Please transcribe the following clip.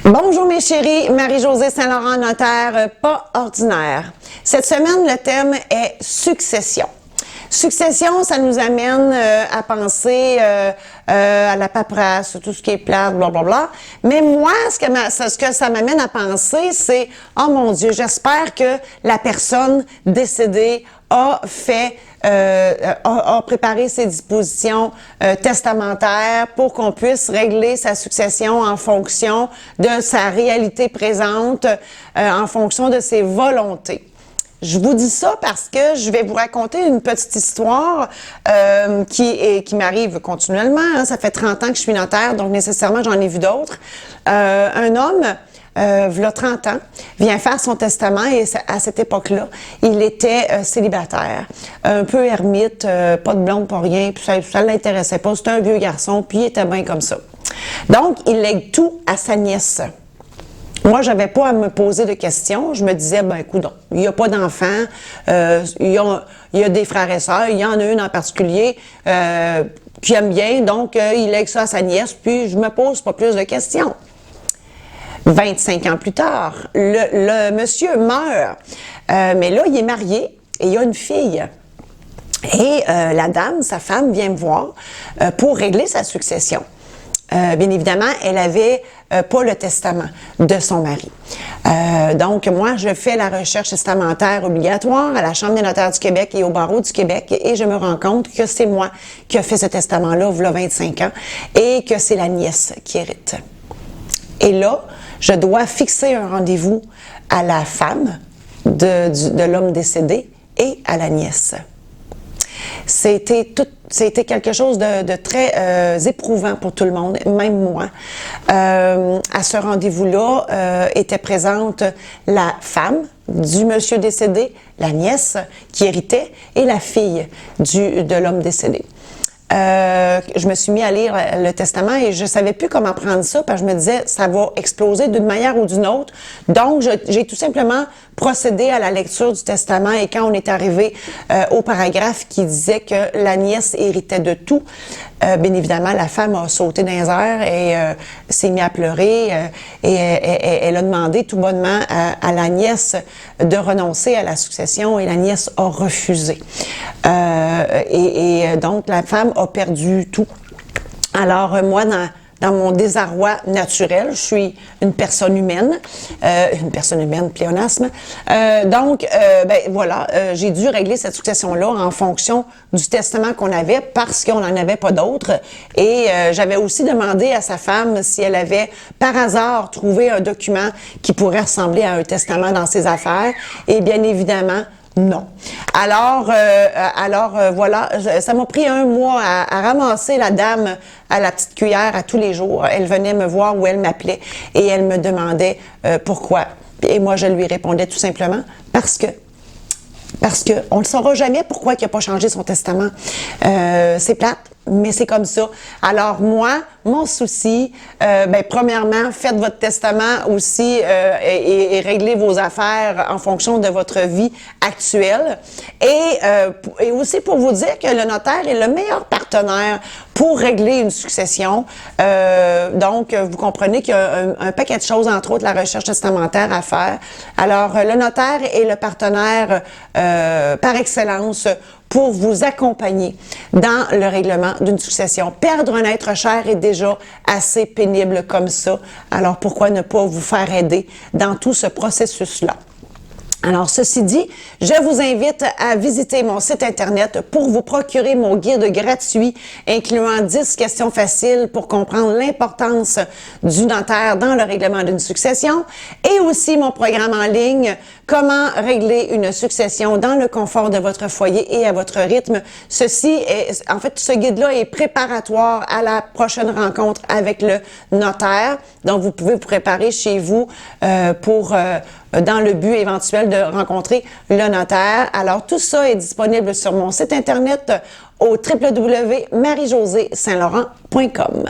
Bonjour mes chéris, Marie-Josée Saint-Laurent, notaire pas ordinaire. Cette semaine, le thème est succession. Succession, ça nous amène à penser à la paperasse, tout ce qui est plate, blablabla. Mais moi, ce que ça m'amène à penser, c'est « Oh mon Dieu, j'espère que la personne décédée a préparé ses dispositions testamentaires pour qu'on puisse régler sa succession en fonction de sa réalité présente, en fonction de ses volontés. » Je vous dis ça parce que je vais vous raconter une petite histoire qui m'arrive continuellement. Hein. Ça fait 30 ans que je suis notaire, donc nécessairement j'en ai vu d'autres. Un homme, v'là 30 ans, vient faire son testament et à cette époque-là, il était célibataire, un peu ermite, pas de blonde, pas rien, puis ça ne l'intéressait pas. C'était un vieux garçon, puis il était bien comme ça. Donc, il lègue tout à sa nièce. Moi, j'avais pas à me poser de questions. Je me disais, ben écoute, il n'y a pas d'enfants, il y a des frères et sœurs, il y en a une en particulier qui aime bien, donc il lègue ça à sa nièce, puis je me pose pas plus de questions. 25 ans plus tard, le monsieur meurt, mais là, il est marié et il a une fille. Et la dame, sa femme, vient me voir pour régler sa succession. Bien évidemment, elle avait pas le testament de son mari. Donc, moi, je fais la recherche testamentaire obligatoire à la Chambre des notaires du Québec et au Barreau du Québec et je me rends compte que c'est moi qui ai fait ce testament-là, il y a 25 ans, et que c'est la nièce qui hérite. Et là, je dois fixer un rendez-vous à la femme de l'homme décédé et à la nièce. C'était quelque chose de très éprouvant pour tout le monde, même moi. À ce rendez-vous-là était présente la femme du monsieur décédé, la nièce qui héritait et la fille de l'homme décédé. Je me suis mis à lire le testament et je savais plus comment prendre ça parce que je me disais ça va exploser d'une manière ou d'une autre. Donc, j'ai tout simplement procédé à la lecture du testament et quand on est arrivé au paragraphe qui disait que la nièce héritait de tout, bien évidemment, la femme a sauté dans les airs et s'est mise à pleurer et elle a demandé tout bonnement à la nièce de renoncer à la succession et la nièce a refusé. Donc, la femme a perdu tout. Alors, moi, dans mon désarroi naturel, je suis une personne humaine, pléonasme. Donc, voilà, j'ai dû régler cette succession-là en fonction du testament qu'on avait parce qu'on n'en avait pas d'autre. Et j'avais aussi demandé à sa femme si elle avait par hasard trouvé un document qui pourrait ressembler à un testament dans ses affaires. Et bien évidemment, non. Alors voilà, ça m'a pris 1 mois à ramasser la dame à la petite cuillère à tous les jours. Elle venait me voir ou elle m'appelait et elle me demandait pourquoi. Et moi, je lui répondais tout simplement parce que on ne saura jamais pourquoi il n'a pas changé son testament. C'est plate, mais c'est comme ça. Alors moi, mon souci, premièrement, faites votre testament aussi et réglez vos affaires en fonction de votre vie actuelle. Et aussi pour vous dire que le notaire est le meilleur partenaire pour régler une succession. Donc, vous comprenez qu'il y a un paquet de choses, entre autres la recherche testamentaire à faire. Alors, le notaire est le partenaire par excellence pour vous accompagner dans le règlement d'une succession. Perdre un être cher est déjà assez pénible comme ça. Alors, pourquoi ne pas vous faire aider dans tout ce processus-là? Alors, ceci dit, je vous invite à visiter mon site Internet pour vous procurer mon guide gratuit incluant 10 questions faciles pour comprendre l'importance du notaire dans le règlement d'une succession et aussi mon programme en ligne « Comment régler une succession dans le confort de votre foyer et à votre rythme ». En fait, ce guide-là est préparatoire à la prochaine rencontre avec le notaire. Donc, vous pouvez vous préparer chez vous dans le but éventuel de rencontrer le notaire. Alors, tout ça est disponible sur mon site Internet au www.marie-josée-saint-laurent.com.